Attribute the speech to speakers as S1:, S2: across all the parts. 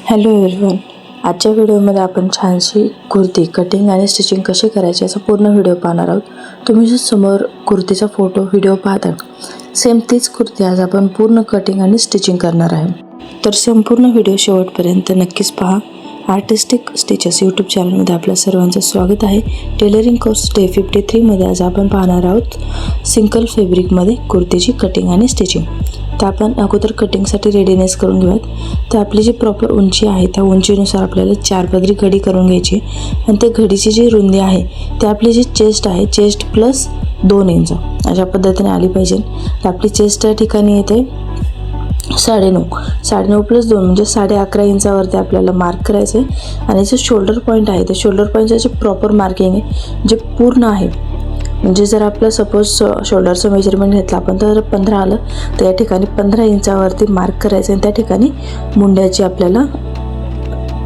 S1: Hello everyone, आजच्या व्हिडिओमध्ये आपण छानशी कुर्ती कटिंग आणि स्टिचिंग कशी करायची याचा पूर्ण व्हिडिओ पाहणार आहोत. तुम्ही जो समोर कुर्तीचा व्हिडिओ पाहता सेम तीच कुर्ती आज आपण पूर्ण कटिंग आणि स्टिचिंग करणार आहे. तर संपूर्ण व्हिडिओ शेवटपर्यंत नक्कीच पहा. आर्टिस्टिक स्टिचेस यूट्यूब चॅनलमध्ये आपल्या सर्वांचं स्वागत आहे. टेलरिंग कोर्स डे 53मध्ये आज आपण पाहणार आहोत सिंगल फॅब्रिकमध्ये कुर्तीची कटिंग आणि स्टिचिंग. तर आपण अगोदर कटिंगसाठी रेडीनेस करून घेऊयात. तर आपली जी प्रॉपर उंची आहे त्या उंचीनुसार आपल्याला 4 पदरी घडी करून घ्यायची आणि त्या घडीची जी रुंदी आहे ते आपली जी चेस्ट आहे चेस्ट प्लस 2 इंच अशा पद्धतीने आली पाहिजे. तर आपली चेस्ट या ठिकाणी येते 9.5 प्लस 2 म्हणजे 11.5 इंचावरती आपल्याला मार्क करायचं आहे. आणि जो शोल्डर पॉईंट आहे त्या शोल्डर पॉईंटचं जे प्रॉपर मार्किंग आहे जे पूर्ण आहे, म्हणजे जर आपलं सपोज शोल्डरचं मेजरमेंट घेतलं आपण तर 15 आलं तर या ठिकाणी 15 इंचावरती मार्क करायचं आणि त्या ठिकाणी मुंड्याची आपल्याला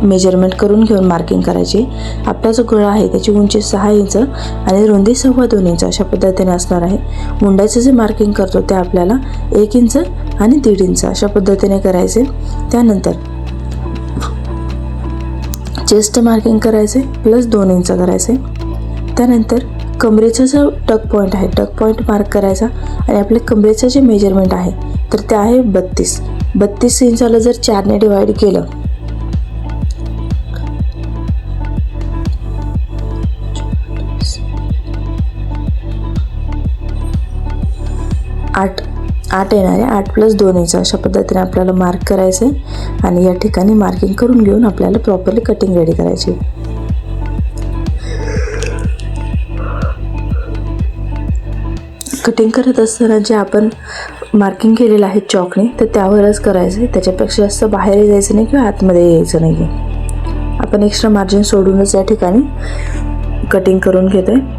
S1: मेजरमेंट करून घेऊन मार्किंग करायची. आपला जो गळा आहे त्याची उंची 6 इंच आणि रुंदी 2.25 इंच अशा पद्धतीने असणार आहे. मुंड्याचं जे मार्किंग करतो ते आपल्याला 1 इंच आणि 1.5 इंच अशा पद्धतीने करायचे. त्यानंतर चेस्ट मार्किंग करायचे प्लस 2 इंच करायचे. त्यानंतर कमरेचा जो टक पॉईंट आहे टक पॉईंट मार्क करायचा आणि आपल्या कमरेचं जे मेजरमेंट आहे तर ते आहे 32 इंचाला जर 4ने डिवाइड केलं आठ येणारे 8 प्लस 2 इंच अशा पद्धतीने आपल्याला मार्क करायचं आहे. आणि या ठिकाणी मार्किंग करून घेऊन आपल्याला प्रॉपरली कटिंग रेडी करायची. कटिंग करत असताना जे आपण मार्किंग केलेलं आहे चॉकने तर त्यावरच करायचं आहे. त्याच्यापेक्षा जास्त बाहेर जायचं नाही किंवा आतमध्ये यायचं नाही. आपण एक्स्ट्रा मार्जिन सोडूनच या ठिकाणी कटिंग करून घेतो आहे.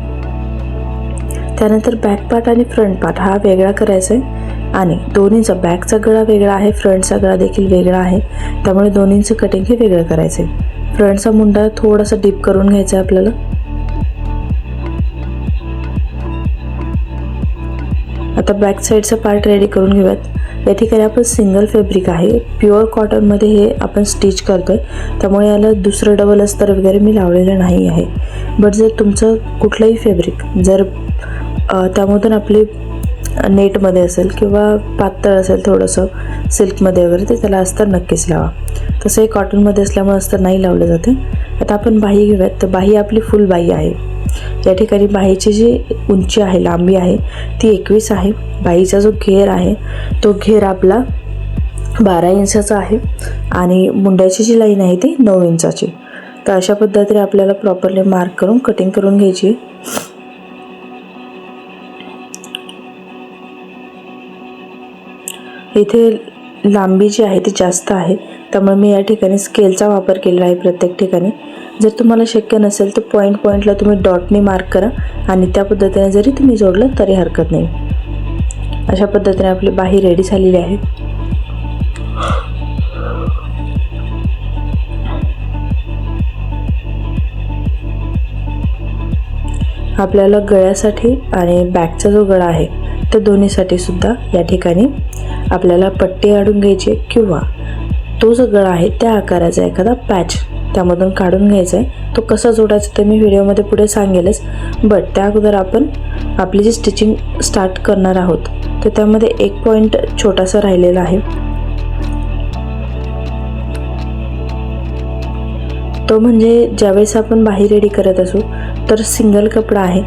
S1: त्यानंतर बॅक पार्ट आणि फ्रंट पार्ट हा वेगळा करायचा आहे आणि दोन्हीचा बॅकचा गळा वेगळा आहे, फ्रंटचा गळा देखील वेगळा आहे. त्यामुळे दोन्हीचं कटिंग हे वेगळं करायचं आहे. फ्रंटचा मुंडा थोडासा डीप करून घ्यायचा आहे आपल्याला. आता बॅक साईडचा पार्ट रेडी करून घेऊयात. या ठिकाणी आपण सिंगल फॅब्रिक आहे, प्युअर कॉटनमध्ये हे आपण स्टिच करतो आहे. त्यामुळे याला दुसरं डबल अस्तर वगैरे मी लावलेलं नाही आहे. बट जर तुमचं कुठलंही फॅब्रिक जर त्यामधून आपली नेटमध्ये असेल किंवा पातळ असेल थोडंसं सिल्कमध्ये वगैरे तर त्याला अस्तर नक्कीच लावा. तसंही कॉटनमध्ये असल्यामुळे अस्तर नाही लावलं जाते. आता आपण बाही घेऊयात. तर बाही आपली फुल बाही आहे. या ठिकाणी बाहीची जी उंची आहे लांबी आहे ती 21 आहे. बाहीचा जो घेर आहे तो घेर आपला 12 इंचाचा आहे आणि मुंड्याची जी लाईन आहे ती 9 इंचाची. तर अशा पद्धतीने आपल्याला प्रॉपरली मार्क करून कटिंग करून घ्यायची. इथे लांबी जी आहे ती जास्त आहे त्यामुळे मी या ठिकाणी स्केलचा वापर केलेला आहे प्रत्येक ठिकाणी. जर तुम्हाला शक्य नसेल तर पॉईंटला तुम्ही डॉटने मार्क करा आणि त्या पद्धतीने जरी तुम्ही जोडलं तरी हरकत नाही. अशा पद्धतीने आपली बाही रेडी झालेली आहे. आपल्याला गळ्यासाठी आणि बॅकचा जो गळा आहे तर दोन्हीसाठी सुद्धा या ठिकाणी आपल्याला पट्टी काढून घ्यायची किंवा तो जो गळा आहे त्या आकाराचा एखादा पॅच त्यामधून काढून घ्यायचा आहे. तो कसा जोडायचा ते मी व्हिडिओमध्ये पुढे सांगेलच. बट त्या अगोदर आपण आपली जी स्टिचिंग स्टार्ट करणार आहोत तर त्यामध्ये एक पॉईंट छोटासा राहिलेला आहे. तो म्हणजे ज्यावेळेस आपण बाही रेडी करत असू तर सिंगल कपडा आहे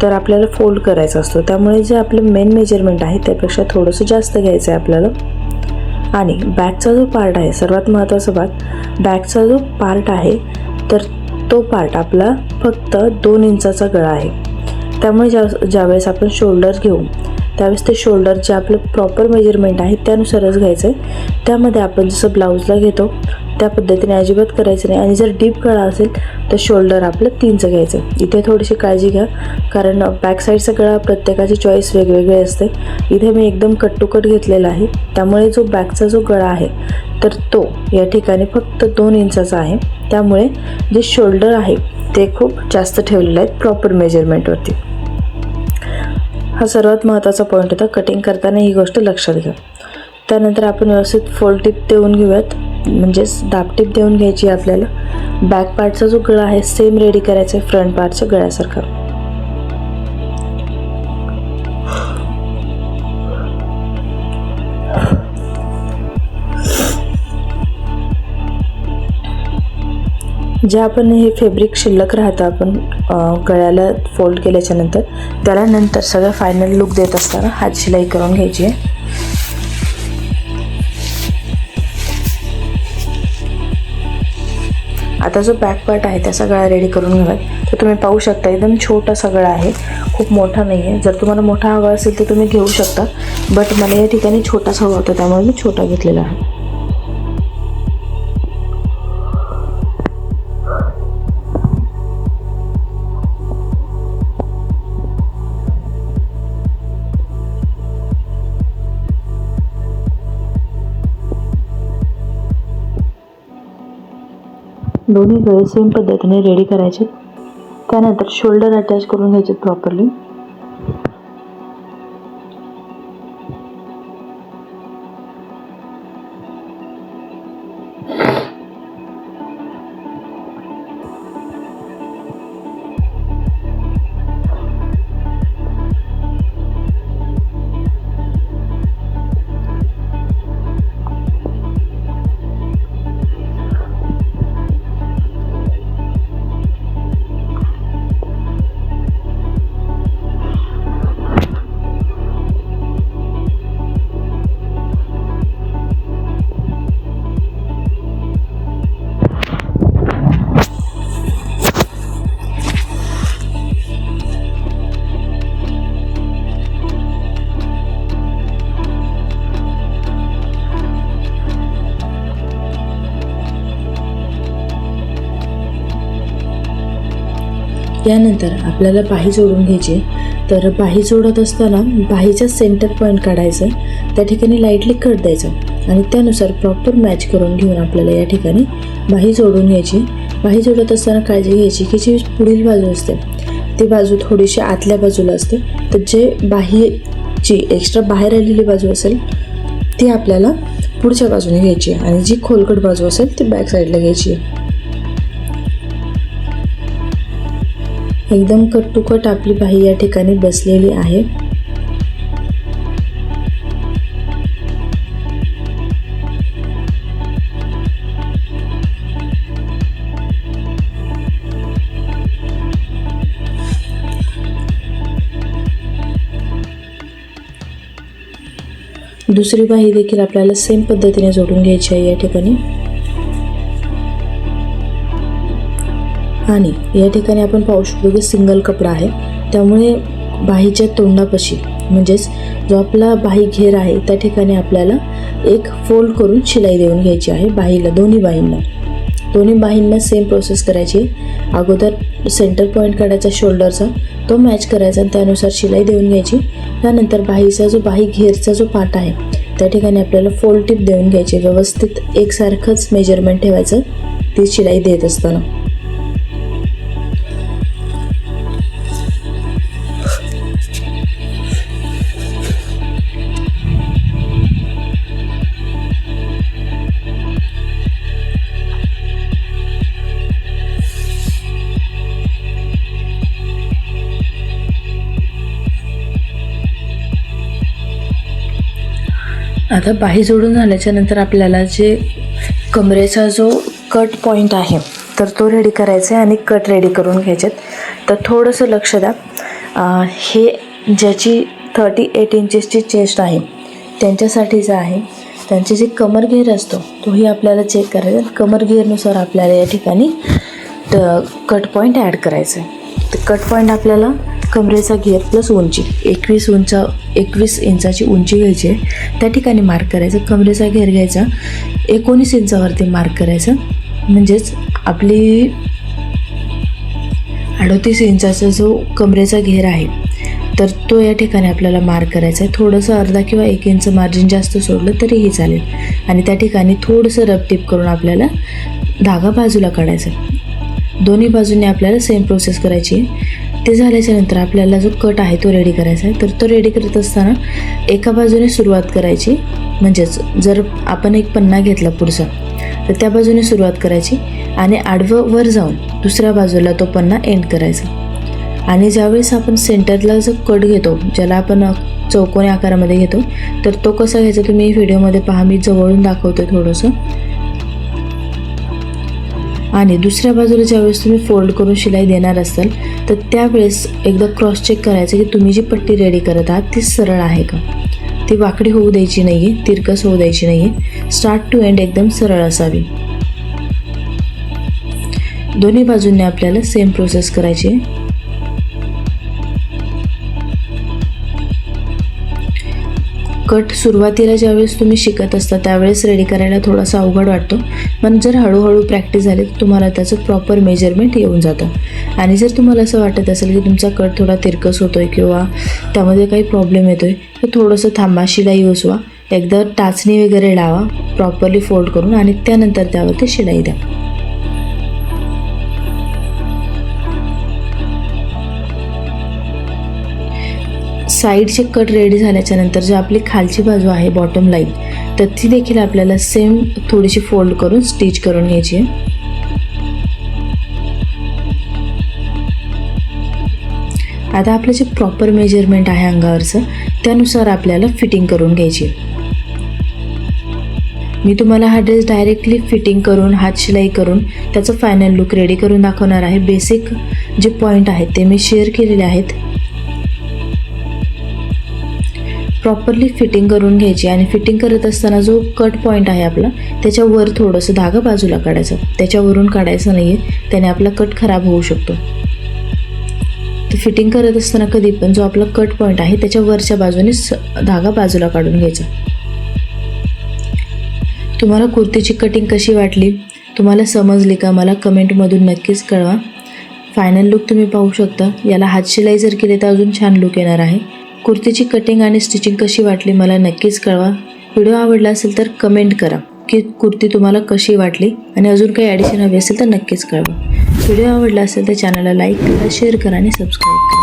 S1: तर आपल्याला फोल्ड करायचा असतो. त्यामुळे जे आपलं मेन मेजरमेंट आहे त्यापेक्षा थोडंसं जास्त घ्यायचं आहे आपल्याला. आणि बॅकचा जो पार्ट आहे सर्वात महत्त्वाचा भाग बॅकचा जो पार्ट आहे तर तो पार्ट आपला फक्त 2 इंचाचा गळा आहे. त्यामुळे ज्यावेळेस आपण शोल्डर्स घेऊ त्यावेळेस ते शोल्डर जे आपलं प्रॉपर मेजरमेंट आहे त्यानुसारच घ्यायचं आहे. त्यामध्ये आपण जसं ब्लाऊजला घेतो त्या पद्धतीने अजिबात करायचं नाही. आणि जर डीप गळा असेल तर शोल्डर आपलं 3चं घ्यायचं आहे. इथे थोडीशी काळजी घ्या कारण बॅक साईडचा गळा प्रत्येकाची चॉईस वेगवेगळी असते. इथे मी एकदम कट टू कट घेतलेला आहे. त्यामुळे जो बॅकचा जो गळा आहे तर तो या ठिकाणी फक्त 2 इंचाचा आहे. त्यामुळे जे शोल्डर आहे ते खूप जास्त ठेवलेले आहेत प्रॉपर मेजरमेंटवरती. हा सर्वात महत्त्वाचा पॉईंट होता. कटिंग करताना ही गोष्ट लक्षात घ्या. त्यानंतर आपण व्यवस्थित फोल्ड टिप देऊन घेऊयात. म्हणजेच दाबटीप देऊन घ्यायची आपल्याला. बॅक पार्टचा जो गळा आहे सेम रेडी करायचा आहे फ्रंट पार्टच्या गळ्यासारखा. जे आपण हे फॅब्रिक शिल्लक राहतं आपण गळ्याला फोल्ड केल्याच्या नंतर त्याला नंतर सगळं फायनल लुक देत असताना हात शिलाई करून घ्यायची आहे. आता जो बॅक पार्ट आहे त्याचा गळा रेडी करून घ्यावा. तर तुम्ही पाहू शकता एकदम छोटासा गळा आहे, खूप मोठा नाही आहे. जर तुम्हाला मोठा हवा असेल तर तुम्ही घेऊ शकता, बट मला या ठिकाणी छोटासा हवा होता त्यामुळे मी छोटा घेतलेला आहे. दोन्ही गळे सेम पद्धतीने रेडी करायचे. त्यानंतर शोल्डर अटॅच करून घ्यायचे प्रॉपरली. यानंतर आपल्याला बाही जोडून घ्यायची. तर बाही जोडत असताना बाहीचा सेंटर पॉईंट काढायचा, त्या ठिकाणी लाईटली कट द्यायचा आणि त्यानुसार प्रॉपर मॅच करून घेऊन आपल्याला या ठिकाणी बाही जोडून घ्यायची. बाही जोडत असताना काळजी घ्यायची की जी पुढील बाजू असते ती बाजू थोडीशी आतल्या बाजूला असते, तर जे बाहीची एक्स्ट्रा बाहेर आलेली बाजू असेल ती आपल्याला पुढच्या बाजूने घ्यायची आणि जी खोलगट बाजू असेल ती बॅक साईडला घ्यायची. एकदम कट टू कट आपली बाही या ठिकाणी बसलेली आहे. दुसरी बाही देखील आपल्याला सेम पद्धतीने जोडून घ्यायची आहे या ठिकाणी. आणि या ठिकाणी आपण पाहू शकतो की सिंगल कपडा आहे, त्यामुळे बाहीच्या तोंडापाशी म्हणजेच जो आपला बाही घेर आहे त्या ठिकाणी आपल्याला एक फोल्ड करून शिलाई देऊन घ्यायची आहे बाहीला. दोन्ही बाहींना सेम प्रोसेस करायची. अगोदर सेंटर पॉईंट काढायचा शोल्डरचा, तो मॅच करायचा आणि त्यानुसार शिलाई देऊन घ्यायची. त्यानंतर बाहीचा जो बाही घेरचा जो पार्ट आहे त्या ठिकाणी आपल्याला फोल्ड टिप देऊन घ्यायची. व्यवस्थित एकसारखंच मेजरमेंट ठेवायचं ती शिलाई देत असताना. आता बाही जोडून झाल्याच्या नंतर आपल्याला जे कमरेचा जो कट पॉईंट आहे तर तो रेडी करायचा आहे आणि कट रेडी करून घ्यायचे. तर थोडंसं लक्ष द्या. हे ज्याची 38 इंचेसची चेस्ट आहे त्यांच्यासाठीचं आहे. त्यांचे जे कमर घेर असतो तोही आपल्याला चेक करायचा. कमर घेरनुसार आपल्याला या ठिकाणी कट पॉईंट ॲड करायचं आहे. तर कट पॉईंट आपल्याला कमरेचा घेर प्लस उंची 21 इंचाची उंची घ्यायची आहे, त्या ठिकाणी मार्क करायचं. कमरेचा घेर घ्यायचा 19 इंचावरती मार्क करायचं, म्हणजेच आपली 38 इंचाचा जो कमरेचा घेर आहे तर तो या ठिकाणी आपल्याला मार्क करायचा आहे. थोडंसं अर्धा किंवा 1 इंच मार्जिन जास्त सोडलं तरीही चालेल आणि त्या ठिकाणी थोडंसं रब टिप करून आपल्याला धागा बाजूला काढायचा. दोन्ही बाजूने आपल्याला सेम प्रोसेस करायची आहे. ते झाल्याच्या नंतर आपल्याला जो कट आहे तो रेडी करायचा आहे. तर तो रेडी करत असताना एका बाजूने सुरुवात करायची, म्हणजेच जर आपण एक पन्ना घेतला पुढचा तर त्या बाजूने सुरुवात करायची आणि आडवं वर जाऊन दुसऱ्या बाजूला तो पन्ना एंड करायचा. आणि ज्यावेळेस आपण सेंटरला जो कट घेतो, ज्याला आपण चौकोनी आकारामध्ये घेतो, तर तो कसा घ्यायचा तुम्ही व्हिडिओमध्ये पहा, मी जवळून दाखवते थोडंसं. आणि दुसऱ्या बाजूला ज्यावेळेस तुम्ही फोल्ड करून शिलाई देणार असाल तर त्यावेळेस एकदा क्रॉस चेक करायचं की तुम्ही जी पट्टी रेडी करत आहात ती सरळ आहे का, ती वाकडी होऊ द्यायची नाही आहे, तिरकस होऊ द्यायची नाही आहे, स्टार्ट टू एंड एकदम सरळ असावी. दोन्ही बाजूंनी आपल्याला सेम प्रोसेस करायची आहे. कट सुरुवातीला ज्यावेळेस तुम्ही शिकत असता त्यावेळेस रेडी करायला थोडासा अवघड वाटतो, पण जर हळूहळू प्रॅक्टिस झाली तर तुम्हाला त्याचं प्रॉपर मेजरमेंट येऊन जातं. आणि जर तुम्हाला असं वाटत असेल की तुमचा कट थोडा तिरकस होतो आहे किंवा त्यामध्ये काही प्रॉब्लेम येतो आहे, तर थोडंसं थांबा, शिलाई उसवा, एकदा टाचणी वगैरे लावा प्रॉपरली फोल्ड करून आणि त्यानंतर त्यावरती शिलाई द्या. साईडचे कट रेडी झाल्याच्या नंतर जी आपली खालची बाजू आहे बॉटम लाईन, तर ती देखील आपल्याला सेम थोडीशी फोल्ड करून स्टिच करून घ्यायची आहे. आता आपलं जे प्रॉपर मेजरमेंट आहे अंगावरचं त्यानुसार आपल्याला फिटिंग करून घ्यायची आहे. मी तुम्हाला हा ड्रेस डायरेक्टली फिटिंग करून हात शिलाई करून त्याचं फायनल लुक रेडी करून दाखवणार आहे. बेसिक जे पॉईंट आहेत ते मी शेअर केलेले आहेत. प्रॉपरली फिटिंग करून घ्यायची आणि फिटिंग करत असताना जो कट पॉईंट आहे आपला त्याच्यावर थोडंसं धागा बाजूला काढायचं, त्याच्यावरून काढायचं नाही आहे, त्याने आपला कट खराब होऊ शकतो. तर फिटिंग करत असताना कधी पण जो आपला कट पॉईंट आहे त्याच्या वरच्या बाजूने धागा बाजूला काढून घ्यायचा. तुम्हाला कुर्तीची कटिंग कशी वाटली, तुम्हाला समजली का, मला कमेंटमधून नक्कीच कळवा. फायनल लुक तुम्ही पाहू शकता. याला हातशिलाई जर केली तर अजून छान लुक येणार आहे. कुर्तीची कटिंग आणि स्टिचिंग कशी वाटली मला नक्कीच कळवा. व्हिडिओ आवडला असेल तर कमेंट करा की कुर्ती तुम्हाला कशी वाटली आणि अजून काही ॲडिशन हवी असेल तर नक्कीच कळवा. व्हिडिओ आवडला असेल तर चॅनलला लाईक करा, शेअर करा आणि सबस्क्राईब करा.